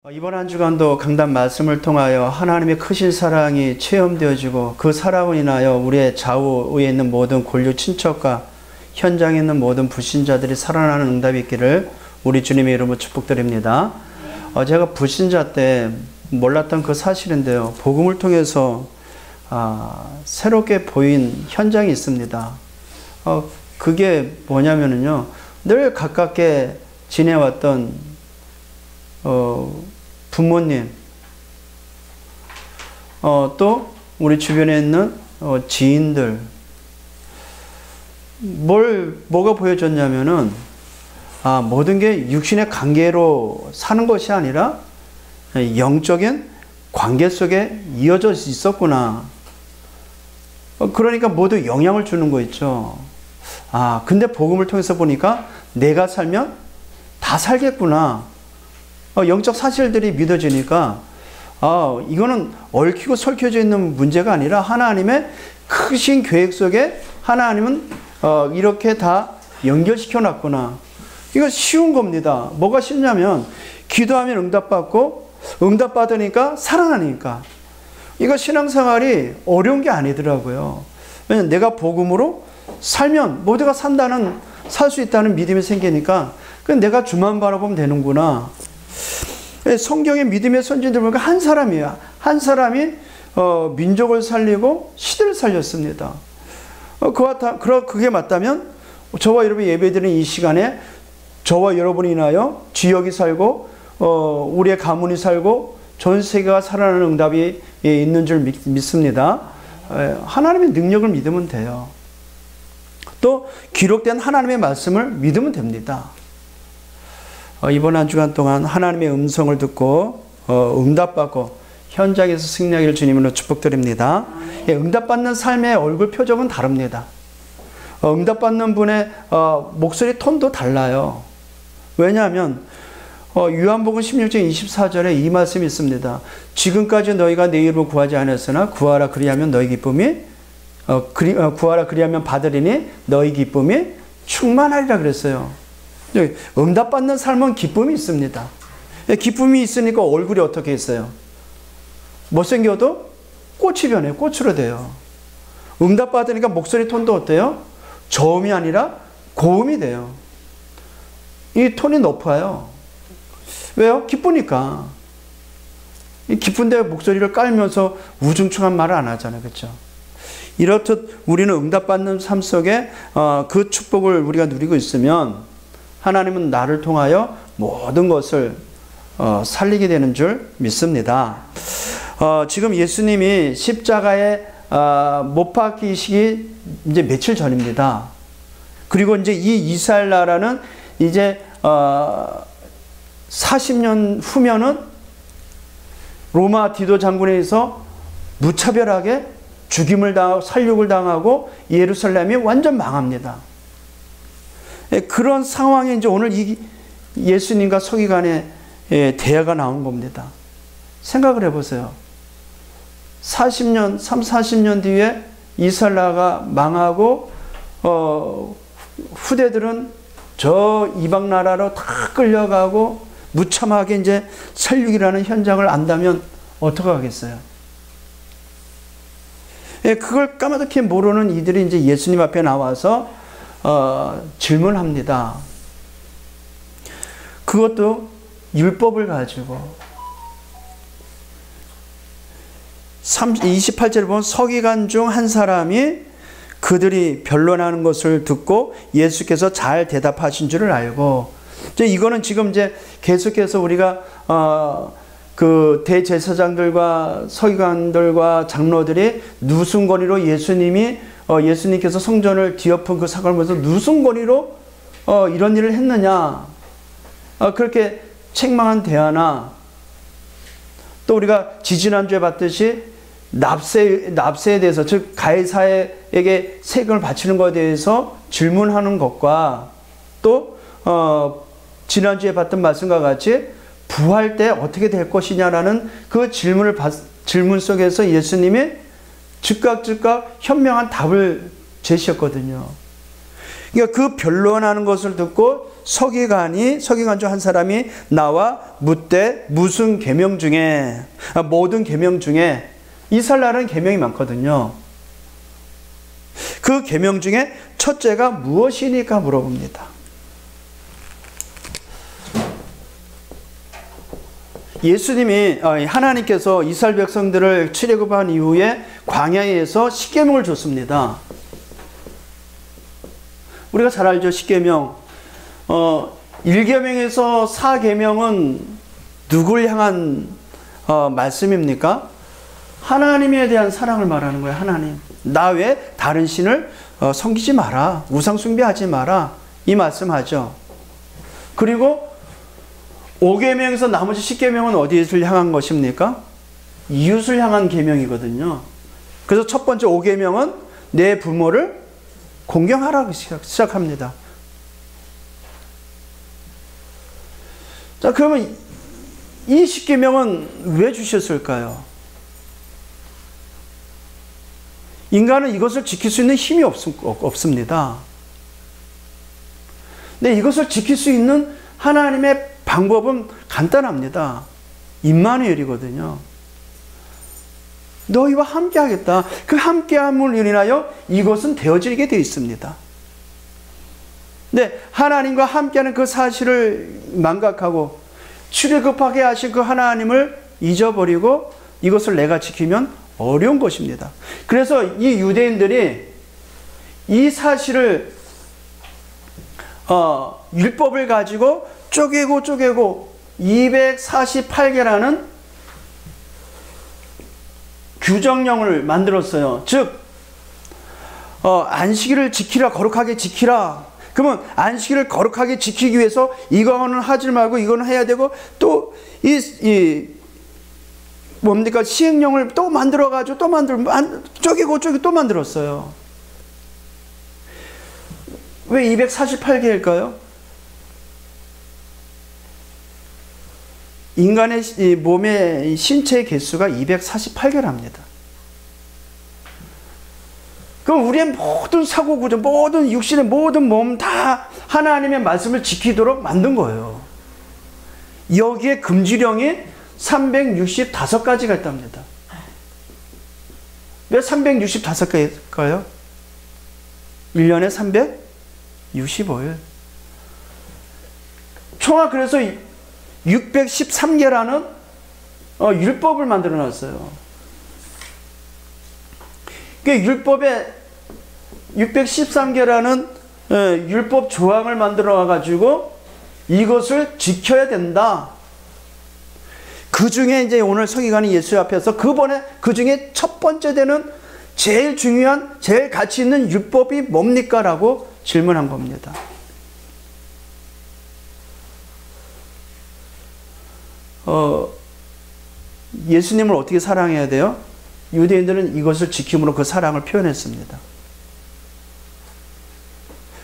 이번 한 주간도 강단 말씀을 통하여 하나님의 크신 사랑이 체험되어지고 그 사랑으로 인하여 우리의 좌우에 있는 모든 골류 친척과 현장에 있는 모든 불신자들이 살아나는 응답이 있기를 우리 주님의 이름으로 축복드립니다. 제가 불신자 때 몰랐던 그 사실인데요. 복음을 통해서 새롭게 보인 현장이 있습니다. 그게 뭐냐면요. 늘 가깝게 지내왔던 부모님, 또 우리 주변에 있는 지인들, 뭐가 보여줬냐면은, 모든 게 육신의 관계로 사는 것이 아니라 영적인 관계 속에 이어져 있었구나. 그러니까 모두 영향을 주는 거 있죠. 근데 복음을 통해서 보니까 내가 살면 다 살겠구나. 영적 사실들이 믿어지니까 이거는 얽히고 설켜져 있는 문제가 아니라 하나님의 크신 계획 속에 하나님은 이렇게 다 연결시켜 놨구나. 이거 쉬운 겁니다. 뭐가 쉽냐면 기도하면 응답받고 응답받으니까 살아나니까. 이거 신앙생활이 어려운 게 아니더라고요. 왜냐면 내가 복음으로 살면 모두가 살 수 있다는 믿음이 생기니까 내가 주만 바라보면 되는구나. 성경의 믿음의 선진들 보니까 한 사람이야. 한 사람이 민족을 살리고 시대를 살렸습니다. 그게 맞다면 저와 여러분이 예배드리는 이 시간에 저와 여러분이 인하여 지역이 살고 우리의 가문이 살고 전 세계가 살아나는 응답이 있는 줄 믿습니다. 하나님의 능력을 믿으면 돼요. 또 기록된 하나님의 말씀을 믿으면 됩니다. 이번 한 주간 동안 하나님의 음성을 듣고 응답받고 현장에서 승리하기를 주님으로 축복드립니다. 응답받는 삶의 얼굴 표정은 다릅니다. 응답받는 분의 목소리 톤도 달라요. 왜냐하면 요한복음 16장 24절에 이 말씀이 있습니다. 지금까지 너희가 내 이름을 구하지 않았으나 구하라 그리하면 너희 기쁨이 구하라 그리하면 받으리니 너희 기쁨이 충만하리라 그랬어요. 응답받는 삶은 기쁨이 있습니다. 기쁨이 있으니까 얼굴이 어떻게 있어요? 못생겨도 꽃이 변해요. 꽃으로 돼요. 응답받으니까 목소리 톤도 어때요? 저음이 아니라 고음이 돼요. 이 톤이 높아요. 왜요? 기쁘니까. 기쁜데 목소리를 깔면서 우중충한 말을 안 하잖아요. 그렇죠? 이렇듯 우리는 응답받는 삶 속에 그 축복을 우리가 누리고 있으면 하나님은 나를 통하여 모든 것을 살리게 되는 줄 믿습니다. 지금 예수님이 십자가에 못 박히시기 이제 며칠 전입니다. 그리고 이제 이 이스라엘 나라는 이제 40년 후면은 로마 디도 장군에 의해서 무차별하게 죽임을 당하고 살육을 당하고 예루살렘이 완전 망합니다. 그런 상황에 이제 오늘 이 예수님과 서기관의 대화가 나온 겁니다. 생각을 해보세요. 40년 뒤에 이스라엘 나라가 망하고 후대들은 저 이방 나라로 다 끌려가고 무참하게 이제 살육이라는 현장을 안다면 어떡하겠어요? 그걸 까마득히 모르는 이들이 이제 예수님 앞에 나와서 질문합니다. 그것도 율법을 가지고 28절에 보면 서기관 중 한 사람이 그들이 변론하는 것을 듣고 예수께서 잘 대답하신 줄을 알고 이거는 지금 이제 계속해서 우리가 그 대제사장들과 서기관들과 장로들이 무슨 권위로 예수님께서 성전을 뒤엎은 그 사건을 보면서 무슨 권위로 이런 일을 했느냐 그렇게 책망한 대화나 또 우리가 지지난주에 봤듯이 납세에 대해서 즉 가이사에게 세금을 바치는 것에 대해서 질문하는 것과 또 지난주에 봤던 말씀과 같이 부활 때 어떻게 될 것이냐라는 그 질문 속에서 예수님이 즉각 현명한 답을 제시했거든요. 그러니까 그 변론하는 것을 듣고 서기관 중 한 사람이 나와 묻되 무슨 계명 중에, 모든 계명 중에, 이스라엘은 계명이 많거든요. 그 계명 중에 첫째가 무엇이니까 물어봅니다. 예수님이, 하나님께서 이스라엘 백성들을 출애굽한 이후에 광야에서 십계명을 줬습니다. 우리가 잘 알죠, 십계명. 1계명에서 4계명은 누굴 향한 말씀입니까? 하나님에 대한 사랑을 말하는 거예요. 하나님, 나 외에 다른 신을 섬기지 마라, 우상 숭배하지 마라, 이 말씀하죠. 그리고 5계명에서 나머지 10계명은 어디를 향한 것입니까? 이웃을 향한 계명이거든요. 그래서 첫 번째 5계명은 내 부모를 공경하라고 시작합니다. 자, 그러면 이 10계명은 왜 주셨을까요? 인간은 이것을 지킬 수 있는 힘이 없습니다. 근데 이것을 지킬 수 있는 하나님의 방법은 간단합니다. 임마누엘이거든요. 너희와 함께하겠다. 그 함께함을 인하여 이것은 되어지게 되어 있습니다. 근데 하나님과 함께하는 그 사실을 망각하고 출애굽하게 하신 그 하나님을 잊어버리고 이것을 내가 지키면 어려운 것입니다. 그래서 이 유대인들이 이 사실을 율법을 가지고 쪼개고 248개라는 규정령을 만들었어요. 즉 안식일을 지키라, 거룩하게 지키라. 그러면 안식일을 거룩하게 지키기 위해서 이거는 하지 말고 이거는 해야 되고, 또 뭡니까, 시행령을 또 만들어가지고 쪼개고 또 만들었어요. 왜 248개일까요? 인간의 몸의 신체의 개수가 248개랍니다. 그럼 우리의 모든 사고구조, 모든 육신의 모든 몸 다 하나님의 말씀을 지키도록 만든 거예요. 여기에 금지령이 365가지가 있답니다. 왜 365개일까요? 1년에 365일. 총합 그래서 613개라는 율법을 만들어 놨어요. 그 율법에 613개라는 율법 조항을 만들어 와가지고 이것을 지켜야 된다. 그 중에 이제 오늘 서기관이 예수 앞에서 그 중에 첫 번째 되는 제일 중요한, 제일 가치 있는 율법이 뭡니까? 라고 질문한 겁니다. 예수님을 어떻게 사랑해야 돼요? 유대인들은 이것을 지킴으로 그 사랑을 표현했습니다.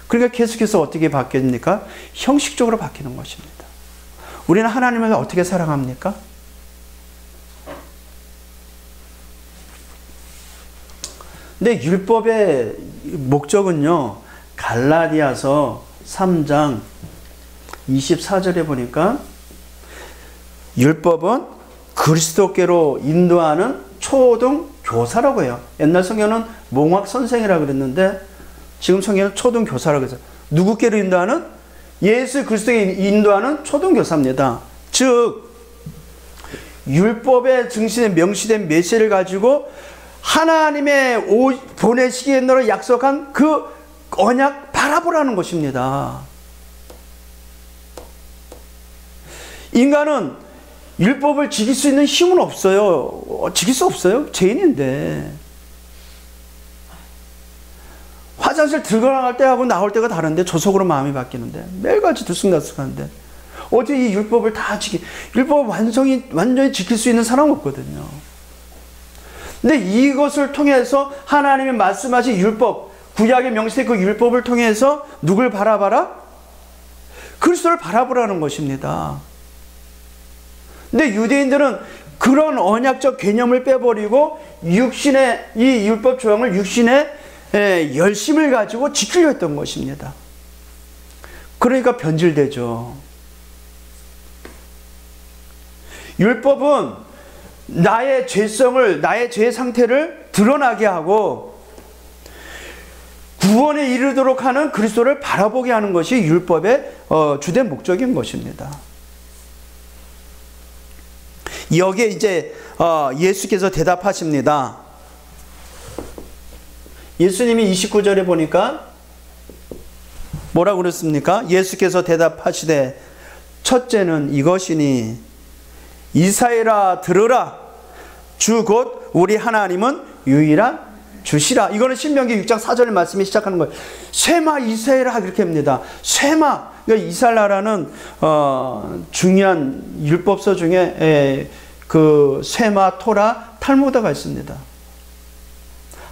그러니까 계속해서 어떻게 바뀝니까? 형식적으로 바뀌는 것입니다. 우리는 하나님을 어떻게 사랑합니까? 근데 율법의 목적은요, 갈라디아서 3장 24절에 보니까 율법은 그리스도께로 인도하는 초등 교사라고 해요. 옛날 성경은 몽학 선생이라고 그랬는데 지금 성경은 초등 교사라고 해서 누구께로 인도하는? 예수 그리스도께 인도하는 초등 교사입니다. 즉 율법의 증신에 명시된 메시지를 가지고 하나님의 보내시기에 너를 약속한 그 언약 바라보라는 것입니다. 인간은 율법을 지킬 수 있는 힘은 없어요. 지킬 수 없어요. 죄인인데. 화장실 들고 나갈 때하고 나올 때가 다른데 조속으로 마음이 바뀌는데 매일같이 들쑥날쑥하는데 어떻게 이 율법을 다 율법을 완전히 지킬 수 있는 사람은 없거든요. 근데 이것을 통해서 하나님이 말씀하신 율법, 구약의 명시된 그 율법을 통해서 누굴 바라봐라? 그리스도를 바라보라는 것입니다. 근데 유대인들은 그런 언약적 개념을 빼버리고 육신의 이 율법 조항을 육신의 열심을 가지고 지키려 했던 것입니다. 그러니까 변질되죠. 율법은 나의 죄성을, 나의 죄 상태를 드러나게 하고 구원에 이르도록 하는 그리스도를 바라보게 하는 것이 율법의 주된 목적인 것입니다. 여기에 이제 예수께서 대답하십니다. 예수님이 29절에 보니까 뭐라고 그랬습니까? 예수께서 대답하시되 첫째는 이것이니 이스라엘아 들으라 주 곧 우리 하나님은 유일한 주시라. 이거는 신명기 6장 4절 말씀이 시작하는 거예요. 쉐마 이스라엘아 그렇게 합니다. 쉐마. 그러니까 이스라엘 나라는 중요한 율법서 중에 그 쉐마, 토라, 탈무드가 있습니다.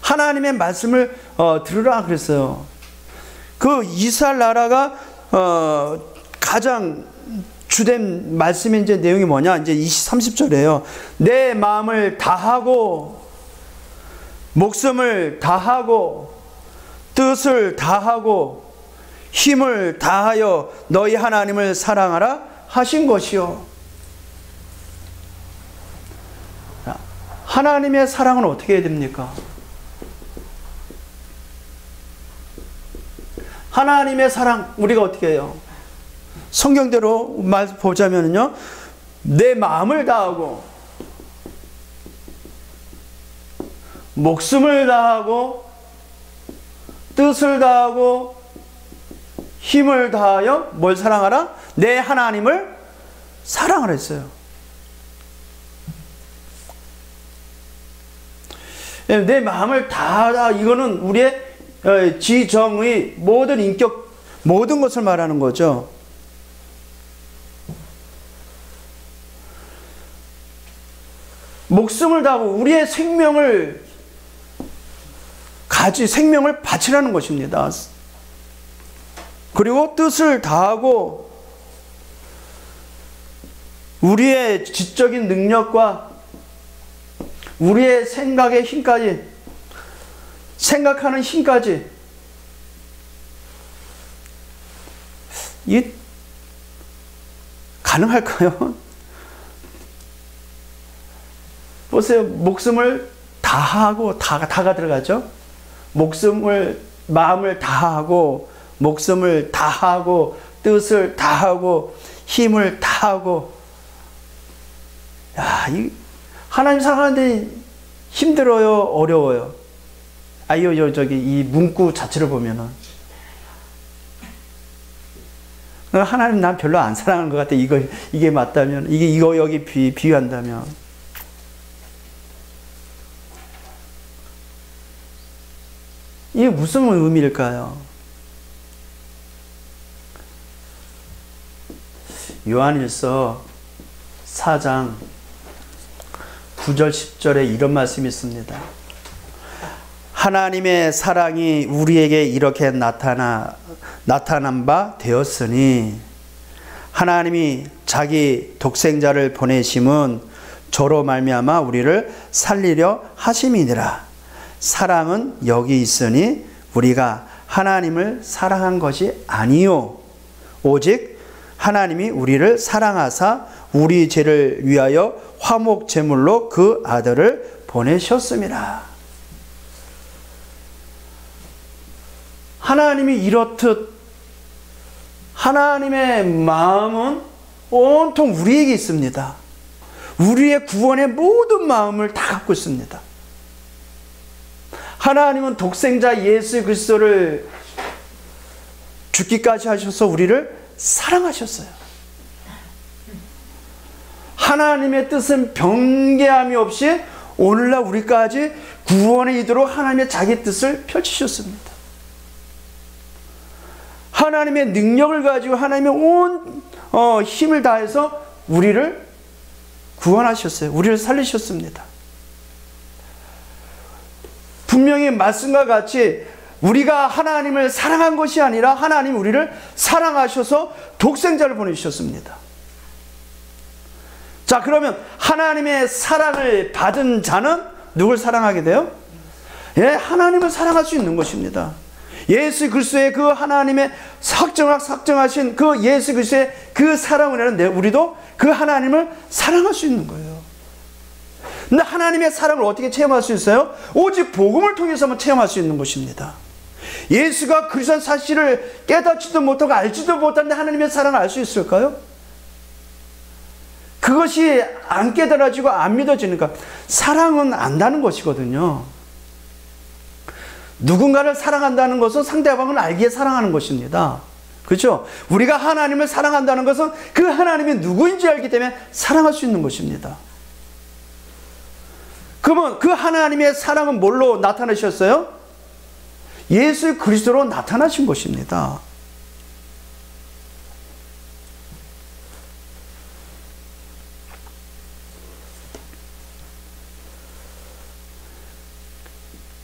하나님의 말씀을 들으라 그랬어요. 그 이스라엘 나라가 가장 주된 말씀의 이제 내용이 뭐냐? 이제 30절이에요. 내 마음을 다하고 목숨을 다하고 뜻을 다하고 힘을 다하여 너희 하나님을 사랑하라 하신 것이요. 하나님의 사랑은 어떻게 해야 됩니까? 하나님의 사랑 우리가 어떻게 해요? 성경대로 말 보자면요, 내 마음을 다하고 목숨을 다하고 뜻을 다하고 힘을 다하여 뭘 사랑하라? 내 하나님을 사랑을 했어요. 내 마음을 다하다, 이거는 우리의 지정의 모든 인격, 모든 것을 말하는 거죠. 목숨을 다하고 우리의 생명을 생명을 바치라는 것입니다. 그리고 뜻을 다하고 우리의 지적인 능력과 우리의 생각의 힘까지, 생각하는 힘까지, 이 가능할까요? 보세요. 목숨을 다하고, 다가 들어가죠. 마음을 다하고, 목숨을 다하고, 뜻을 다하고, 힘을 다하고. 야, 하나님 사랑하는데 힘들어요? 어려워요? 이 문구 자체를 보면은. 하나님 난 별로 안 사랑하는 것 같아. 이게 맞다면, 이거 여기 비유한다면. 이게 무슨 의미일까요? 요한일서 4장 9절 10절에 이런 말씀이 있습니다. 하나님의 사랑이 우리에게 이렇게 나타난 바 되었으니 하나님이 자기 독생자를 보내심은 저로 말미암아 우리를 살리려 하심이니라. 사랑은 여기 있으니 우리가 하나님을 사랑한 것이 아니요 오직 하나님이 우리를 사랑하사 우리 죄를 위하여 화목 제물로 그 아들을 보내셨습니다. 하나님이 이렇듯 하나님의 마음은 온통 우리에게 있습니다. 우리의 구원의 모든 마음을 다 갖고 있습니다. 하나님은 독생자 예수 그리스도를 죽기까지 하셔서 우리를 사랑하셨어요. 하나님의 뜻은 변개함이 없이 오늘날 우리까지 구원에 이르도록 하나님의 자기 뜻을 펼치셨습니다. 하나님의 능력을 가지고 하나님의 온 힘을 다해서 우리를 구원하셨어요. 우리를 살리셨습니다. 분명히 말씀과 같이 우리가 하나님을 사랑한 것이 아니라 하나님 우리를 사랑하셔서 독생자를 보내주셨습니다. 자, 그러면 하나님의 사랑을 받은 자는 누굴 사랑하게 돼요? 예, 하나님을 사랑할 수 있는 것입니다. 예수 그리스도의 그 하나님의 확정하신 그 예수 그리스도의 그 사랑으로 우리도 그 하나님을 사랑할 수 있는 거예요. 근데 하나님의 사랑을 어떻게 체험할 수 있어요? 오직 복음을 통해서만 체험할 수 있는 것입니다. 예수가 그리스도의 사실을 깨닫지도 못하고 알지도 못하는데 하나님의 사랑을 알 수 있을까요? 그것이 안 깨달아지고 안 믿어지니까 사랑은 안다는 것이거든요. 누군가를 사랑한다는 것은 상대방을 알기에 사랑하는 것입니다. 그렇죠? 우리가 하나님을 사랑한다는 것은 그 하나님이 누구인지 알기 때문에 사랑할 수 있는 것입니다. 그러면 그 하나님의 사랑은 뭘로 나타나셨어요? 예수 그리스도로 나타나신 것입니다.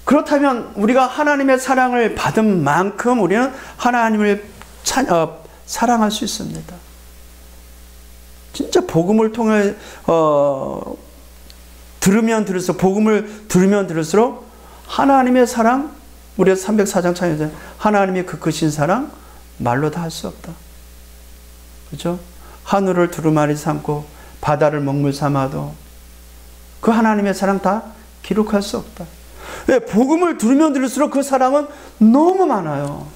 그렇다면 우리가 하나님의 사랑을 받은 만큼 우리는 하나님을 사랑할 수 있습니다. 진짜 복음을 통해 복음을 들으면 들을수록 하나님의 사랑, 우리가 304장 찬양에 하나님의 그 크신 사랑 말로 다 할 수 없다. 그렇죠? 하늘을 두루마리 삼고 바다를 먹물 삼아도 그 하나님의 사랑 다 기록할 수 없다. 왜? 복음을 들으면 들을수록 그 사랑은 너무 많아요.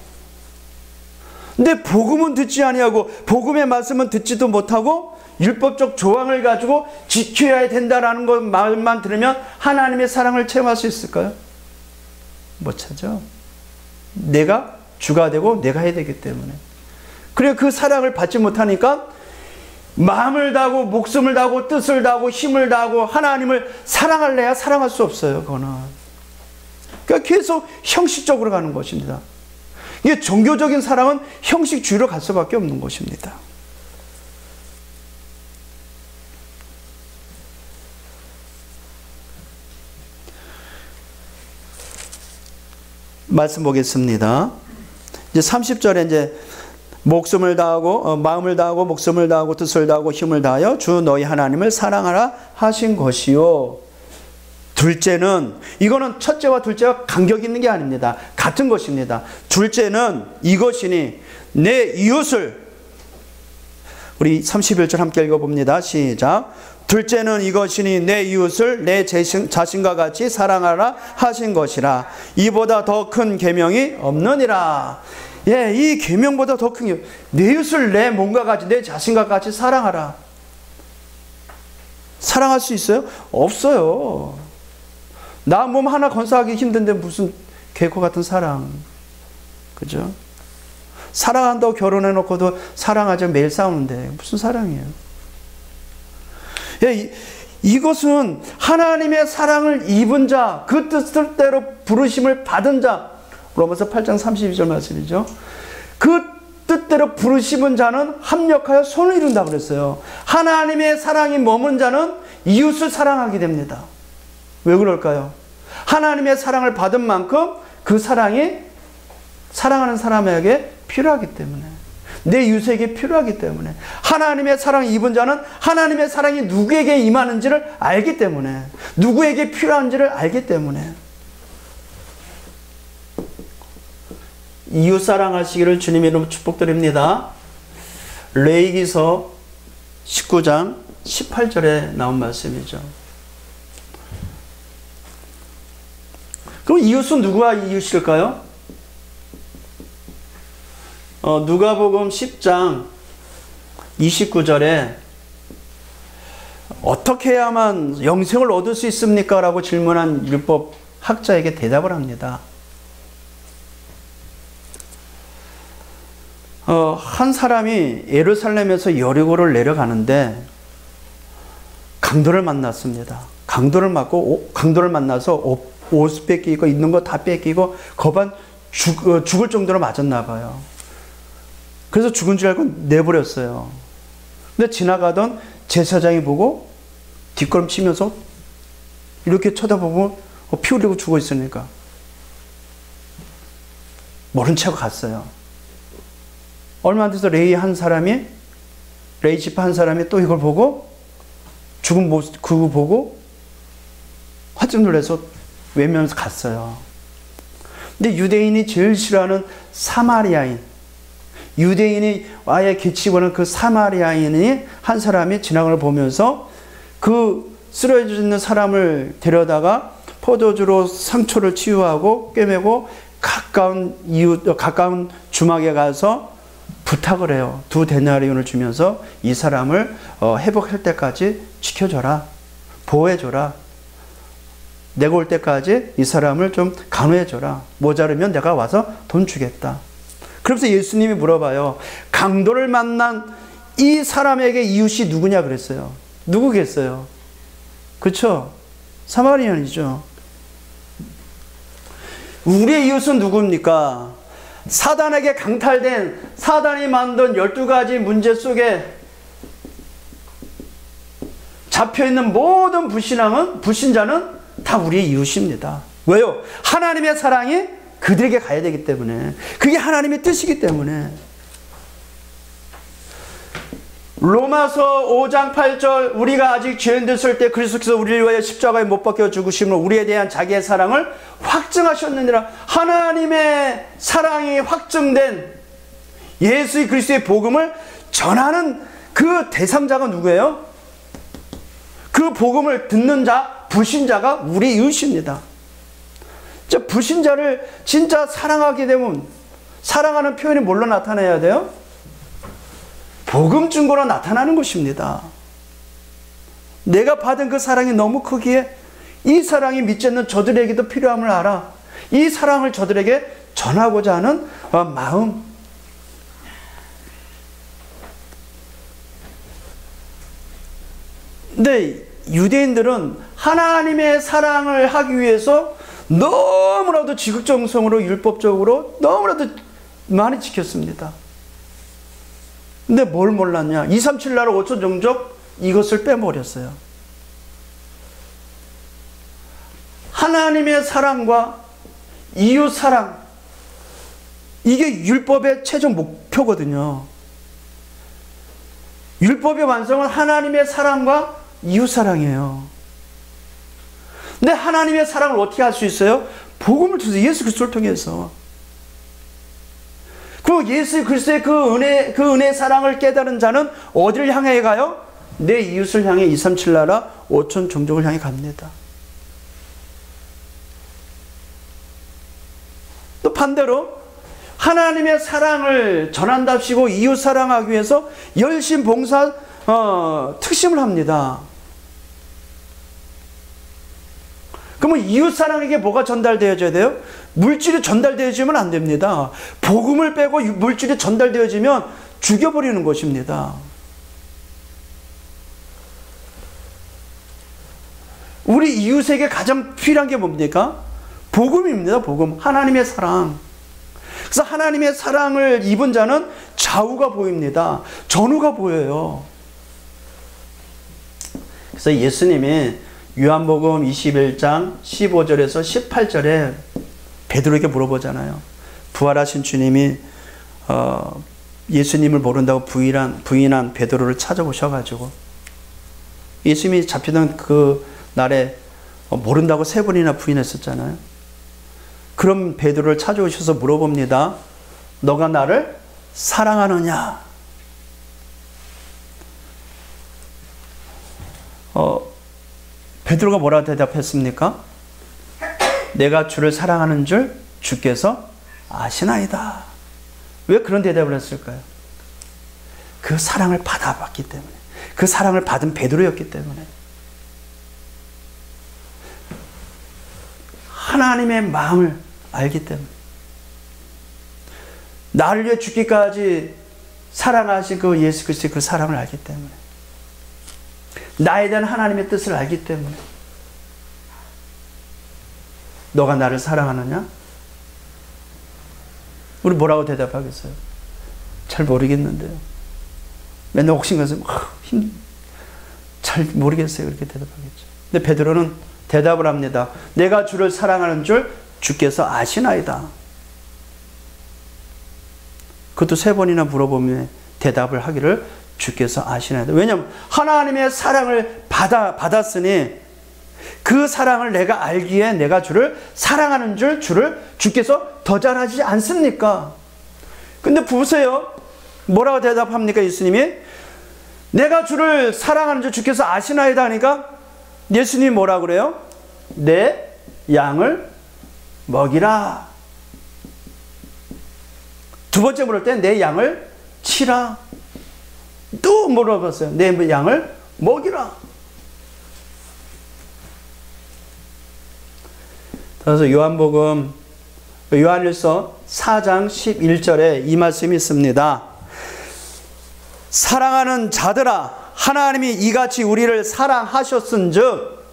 근데 복음은 듣지 아니하고 복음의 말씀은 듣지도 못하고 율법적 조항을 가지고 지켜야 된다라는 것 말만 들으면 하나님의 사랑을 체험할 수 있을까요? 못 찾죠. 내가 주가 되고 내가 해야 되기 때문에. 그래 그 사랑을 받지 못하니까 마음을 다하고 목숨을 다하고 뜻을 다하고 힘을 다하고 하나님을 사랑할래야 사랑할 수 없어요. 그거는. 그러니까 계속 형식적으로 가는 것입니다. 이게 종교적인 사랑은 형식주의로 갈 수밖에 없는 것입니다. 말씀 보겠습니다. 이제 30절에 이제 목숨을 다하고 마음을 다하고 목숨을 다하고 뜻을 다하고 힘을 다하여 주 너희 하나님을 사랑하라 하신 것이요. 둘째는, 이거는 첫째와 둘째와 간격이 있는 게 아닙니다. 같은 것입니다. 둘째는 이것이니 내 이웃을, 우리 31절 함께 읽어봅니다. 시작. 둘째는 이것이니 내 이웃을 내 자신과 같이 사랑하라 하신 것이라. 이보다 더 큰 계명이 없느니라. 예, 이 계명보다 더 큰 계명. 내 이웃을 내 몸과 같이, 내 자신과 같이 사랑하라. 사랑할 수 있어요? 없어요. 나 몸 하나 건사하기 힘든데 무슨 개코 같은 사랑. 그죠? 사랑한다고 결혼해놓고도 사랑하자 매일 싸우는데 무슨 사랑이에요? 예, 이것은 하나님의 사랑을 입은 자, 그 뜻대로 부르심을 받은 자, 로마서 8장 32절 말씀이죠. 그 뜻대로 부르심은 자는 합력하여 손을 이룬다고 그랬어요. 하나님의 사랑이 머문 자는 이웃을 사랑하게 됩니다. 왜 그럴까요? 하나님의 사랑을 받은 만큼 그 사랑이 사랑하는 사람에게 필요하기 때문에, 내 이웃에게 필요하기 때문에, 하나님의 사랑을 입은 자는 하나님의 사랑이 누구에게 임하는지를 알기 때문에, 누구에게 필요한지를 알기 때문에 이웃 사랑하시기를 주님의 이름으로 축복드립니다. 레위기서 19장 18절에 나온 말씀이죠. 그럼 이웃은 누구와 이웃일까요? 누가복음 10장 29절에 어떻게 해야만 영생을 얻을 수 있습니까? 라고 질문한 율법 학자에게 대답을 합니다. 한 사람이 예루살렘에서 여리고를 내려가는데 강도를 만났습니다. 강도를 만나서 옷 뺏기고 있는 거 다 뺏기고 거반 죽을 정도로 맞았나 봐요. 그래서 죽은 줄 알고 내버렸어요. 근데 지나가던 제사장이 보고 뒷걸음치면서 이렇게 쳐다보고 피 흘리고 죽어 있으니까 모른 척 갔어요. 얼마 안 돼서 레이 지파 한 사람이 또 이걸 보고 죽은 모습 그거 보고 화좀 놀라서 외면하면서 갔어요. 근데 유대인이 제일 싫어하는 사마리아인, 유대인이 아예 기치고는 그 사마리아인이 한 사람이 지나가는 걸 보면서 그 쓰러져 있는 사람을 데려다가 포도주로 상처를 치유하고 꿰매고 가까운 주막에 가서 부탁을 해요. 2데나리온을 주면서 이 사람을 회복할 때까지 지켜줘라, 보호해줘라. 내가 올 때까지 이 사람을 좀 간호해줘라. 모자르면 내가 와서 돈 주겠다. 그러면서 예수님이 물어봐요. 강도를 만난 이 사람에게 이웃이 누구냐 그랬어요. 누구겠어요? 그렇죠? 사마리아인이죠. 우리의 이웃은 누굽니까? 사단에게 강탈된, 사단이 만든 12가지 문제 속에 잡혀있는 모든 불신자는 다 우리의 이웃입니다. 왜요? 하나님의 사랑이 그들에게 가야 되기 때문에, 그게 하나님의 뜻이기 때문에. 로마서 5장 8절, 우리가 아직 죄인 됐을 때 그리스도께서 우리를 위하여 십자가에 못 박혀 죽으심으로 우리에 대한 자기의 사랑을 확증하셨느니라. 하나님의 사랑이 확증된 예수 그리스도의 복음을 전하는 그 대상자가 누구예요? 그 복음을 듣는 자, 불신자가 우리 이웃입니다. 불신자를 진짜 사랑하게 되면, 사랑하는 표현이 뭘로 나타내야 돼요? 복음 증거로 나타나는 것입니다. 내가 받은 그 사랑이 너무 크기에 이 사랑이 믿지 않는 저들에게도 필요함을 알아. 이 사랑을 저들에게 전하고자 하는 마음. 근데 유대인들은 하나님의 사랑을 하기 위해서 너무나도 지극정성으로 율법적으로 너무나도 많이 지켰습니다. 근데 뭘 몰랐냐? 237 나라 5천 종족 이것을 빼버렸어요. 하나님의 사랑과 이웃 사랑, 이게 율법의 최종 목표거든요. 율법의 완성은 하나님의 사랑과 이웃 사랑이에요. 근데 하나님의 사랑을 어떻게 할 수 있어요? 복음을 통해서, 예수 그리스도를 통해서. 그 예수 그리스도의 그 은혜의 사랑을 깨달은 자는 어디를 향해 가요? 내 이웃을 향해 237 나라 5천 종족을 향해 갑니다. 또 반대로 하나님의 사랑을 전한답시고 이웃 사랑하기 위해서 열심 봉사 특심을 합니다. 그러면 이웃 사랑에게 뭐가 전달되어져야 돼요? 물질이 전달되어지면 안 됩니다. 복음을 빼고 물질이 전달되어지면 죽여버리는 것입니다. 우리 이웃에게 가장 필요한 게 뭡니까? 복음입니다. 복음. 하나님의 사랑. 그래서 하나님의 사랑을 입은 자는 좌우가 보입니다. 전후가 보여요. 그래서 예수님이 요한복음 21장 15절에서 18절에 베드로에게 물어보잖아요. 부활하신 주님이 예수님을 모른다고 부인한 베드로를 찾아오셔가지고, 예수님이 잡히던 그 날에 모른다고 3번이나 부인했었잖아요. 그럼 베드로를 찾아오셔서 물어봅니다. 너가 나를 사랑하느냐? 베드로가 뭐라 대답했습니까? 내가 주를 사랑하는 줄 주께서 아시나이다. 왜 그런 대답을 했을까요? 그 사랑을 받아봤기 때문에, 그 사랑을 받은 베드로였기 때문에, 하나님의 마음을 알기 때문에, 나를 위해 죽기까지 사랑하신 그 예수 그리스도의 그 사랑을 알기 때문에, 나에 대한 하나님의 뜻을 알기 때문에. 너가 나를 사랑하느냐? 우리 뭐라고 대답하겠어요? 잘 모르겠는데요. 맨날 혹신가서 잘 모르겠어요. 그렇게 대답하겠죠. 근데 베드로는 대답을 합니다. 내가 주를 사랑하는 줄 주께서 아시나이다. 그것도 3번이나 물어보면 대답을 하기를 주께서 아시나이다. 왜냐하면 하나님의 사랑을 받았으니 그 사랑을 내가 알기에 내가 주를 사랑하는 줄 주께서 더 잘하지 않습니까? 근데 보세요. 뭐라고 대답합니까? 예수님이 내가 주를 사랑하는 줄 주께서 아시나이다 하니까 예수님이 뭐라 그래요? 내 양을 먹이라. 두 번째 물을 때 내 양을 치라. 또 물어봤어요. 내 양을 먹이라. 그래서 요한복음 요한일서 4장 11절에 이 말씀이 있습니다. 사랑하는 자들아, 하나님이 이같이 우리를 사랑하셨은즉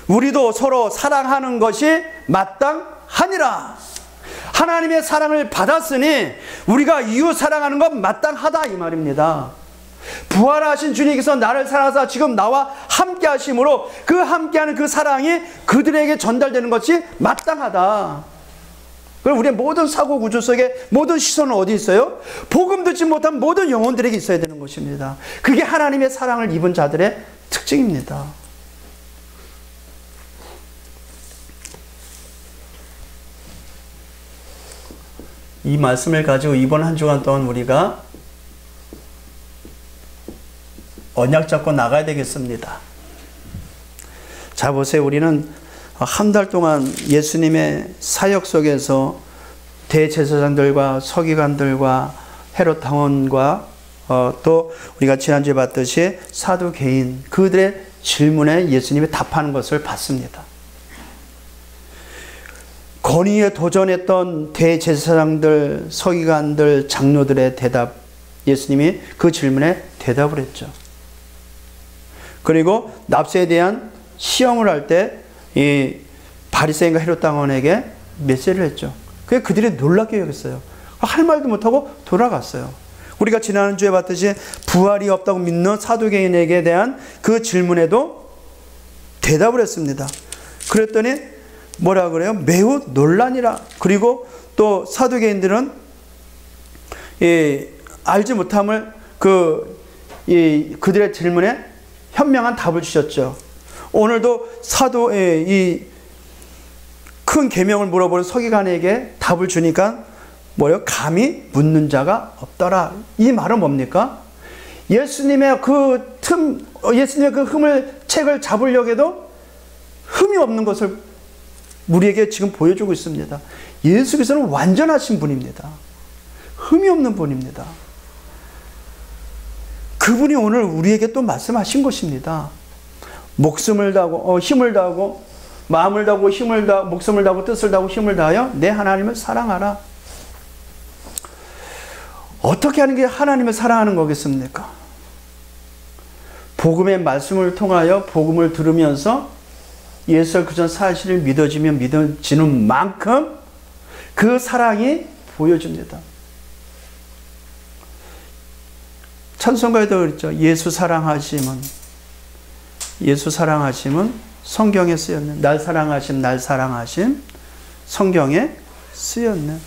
우리도 서로 사랑하는 것이 마땅하니라. 하나님의 사랑을 받았으니 우리가 이웃 사랑하는 것 마땅하다 이 말입니다. 부활하신 주님께서 나를 사랑하사 지금 나와 함께 하심으로 그 함께하는 그 사랑이 그들에게 전달되는 것이 마땅하다. 그럼 우리의 모든 사고 구조 속에 모든 시선은 어디 있어요? 복음 듣지 못한 모든 영혼들에게 있어야 되는 것입니다. 그게 하나님의 사랑을 입은 자들의 특징입니다. 이 말씀을 가지고 이번 한 주간 동안 우리가 언약 잡고 나가야 되겠습니다. 자, 보세요. 우리는 한 달 동안 예수님의 사역 속에서 대제사장들과 서기관들과 헤롯 당원과 또 우리가 지난주에 봤듯이 사두개인 그들의 질문에 예수님이 답하는 것을 봤습니다. 권위에 도전했던 대제사장들, 서기관들, 장로들의 대답, 예수님이 그 질문에 대답을 했죠. 그리고 납세에 대한 시험을 할 때 이 바리새인과 헤롯 당원에게 메시지를 했죠. 그게 그들이 놀랍게 여겼어요. 할 말도 못하고 돌아갔어요. 우리가 지난주에 봤듯이 부활이 없다고 믿는 사두개인에게 대한 그 질문에도 대답을 했습니다. 그랬더니 뭐라 그래요? 매우 논란이라. 그리고 또 사두개인들은 알지 못함을 그들의 질문에 현명한 답을 주셨죠. 오늘도 이 큰 계명을 물어보는 서기관에게 답을 주니까 뭐예요? 감히 묻는 자가 없더라. 이 말은 뭡니까? 예수님의 그 책을 잡으려고 해도 흠이 없는 것을 우리에게 지금 보여주고 있습니다. 예수께서는 완전하신 분입니다. 흠이 없는 분입니다. 그분이 오늘 우리에게 또 말씀하신 것입니다. 목숨을 다하고 힘을 다하고 마음을 다하고 힘을 다하고 목숨을 다하고 뜻을 다하고 힘을 다하여 내 하나님을 사랑하라. 어떻게 하는 게 하나님을 사랑하는 거겠습니까? 복음의 말씀을 통하여 복음을 들으면서 예수의 그 전 사실을 믿어지면 믿어지는 만큼 그 사랑이 보여집니다. 찬송가에도 그랬죠. 예수 사랑하심은 성경에 쓰였네. 날 사랑하심 성경에 쓰였네.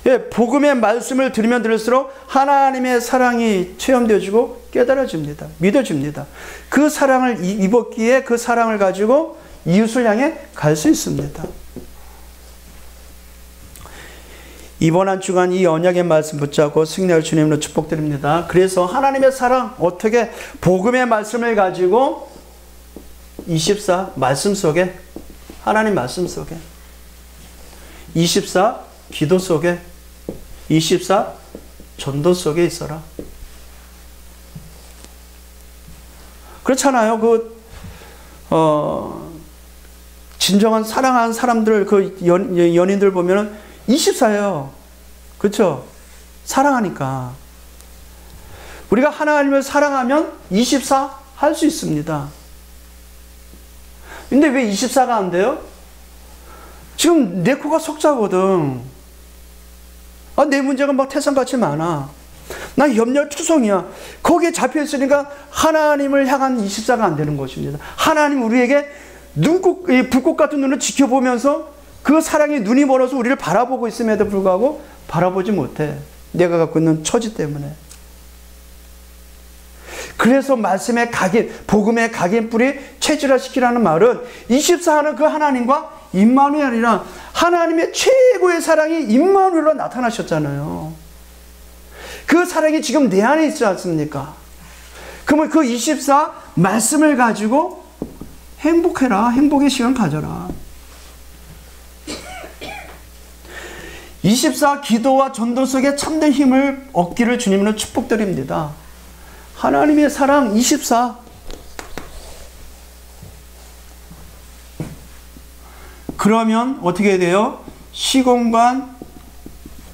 예, 복음의 말씀을 들으면 들을수록 하나님의 사랑이 체험되어지고 깨달아집니다. 믿어집니다. 그 사랑을 입었기에 그 사랑을 가지고 이웃을 향해 갈 수 있습니다. 이번 한 주간 이 언약의 말씀 붙잡고 승리할 주님으로 축복드립니다. 그래서 하나님의 사랑, 어떻게 복음의 말씀을 가지고 24 말씀 속에, 하나님 말씀 속에, 24 기도 속에, 24 전도 속에 있어라. 그렇잖아요. 진정한 사랑하는 사람들, 연인들 보면은 24예요. 그렇죠? 사랑하니까. 우리가 하나님을 사랑하면 24 할 수 있습니다. 근데 왜 24가 안 돼요? 지금 내 코가 석자거든. 내 문제가 막 태산같이 많아. 나 염려투성이야. 거기에 잡혀있으니까 하나님을 향한 24가 안 되는 것입니다. 하나님 우리에게 불꽃 같은 눈을 지켜보면서 그 사랑이 눈이 멀어서 우리를 바라보고 있음에도 불구하고 바라보지 못해. 내가 갖고 있는 처지 때문에. 그래서 말씀의 각인, 복음의 각인뿔이 체질화시키라는 말은 24하는 그 하나님과 임마누엘이란 하나님의 최고의 사랑이 임마누엘로 나타나셨잖아요. 그 사랑이 지금 내 안에 있지 않습니까? 그러면 그 24 말씀을 가지고 행복해라. 행복의 시간 가져라. 24 기도와 전도 속에 참된 힘을 얻기를 주님으로 축복드립니다. 하나님의 사랑 24. 그러면 어떻게 돼요? 시공간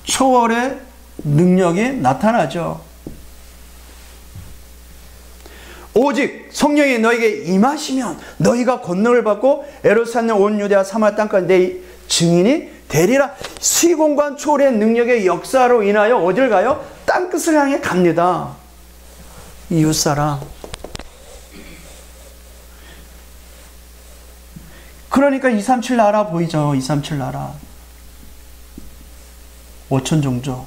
초월의 능력이 나타나죠. 오직 성령이 너에게 임하시면 너희가 권능을 받고 예루살렘 온 유대와 사마리아 땅까지 내 증인이 되리라. 시공간 초월의 능력의 역사로 인하여 어딜 가요? 땅끝을 향해 갑니다. 이웃사랑. 그러니까 237 나라 보이죠? 237 나라. 5천 종족.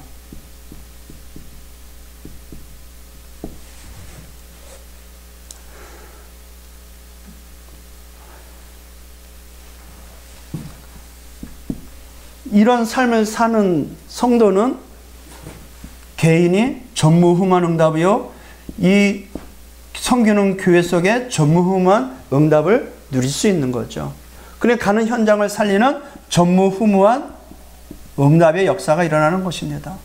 이런 삶을 사는 성도는 개인이 전무후무한 응답이요, 이 섬기는 교회 속에 전무후무한 응답을 누릴 수 있는 거죠. 그러니까 가는 현장을 살리는 전무후무한 응답의 역사가 일어나는 것입니다.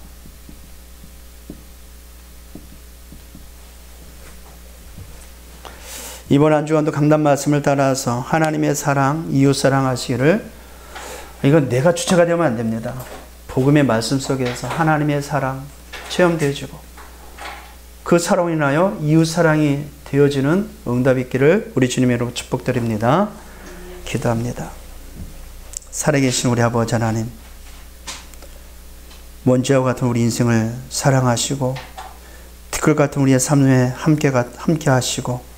이번 한 주간도 강단 말씀을 따라서 하나님의 사랑, 이웃 사랑하시기를, 이건 내가 주체가 되면 안 됩니다. 복음의 말씀 속에서 하나님의 사랑 체험되어지고 그 사랑으로 인하여 이웃 사랑이 되어지는 응답이 있기를 우리 주님으로 축복드립니다. 기도합니다. 살아계신 우리 아버지 하나님, 먼지와 같은 우리 인생을 사랑하시고 티끌 같은 우리의 삶에 함께 하시고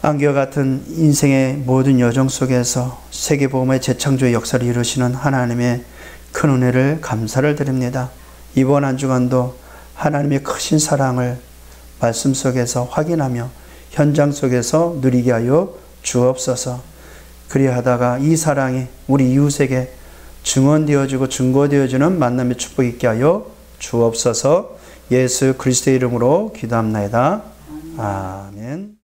안개와 같은 인생의 모든 여정 속에서 세계복음의 재창조의 역사를 이루시는 하나님의 큰 은혜를 감사를 드립니다. 이번 한 주간도 하나님의 크신 사랑을 말씀 속에서 확인하며 현장 속에서 누리게 하여 주옵소서. 그리하다가 이 사랑이 우리 이웃에게 증언되어지고 증거되어지는 만남의 축복이 있게 하여 주옵소서. 예수 그리스도의 이름으로 기도합나이다. 아멘.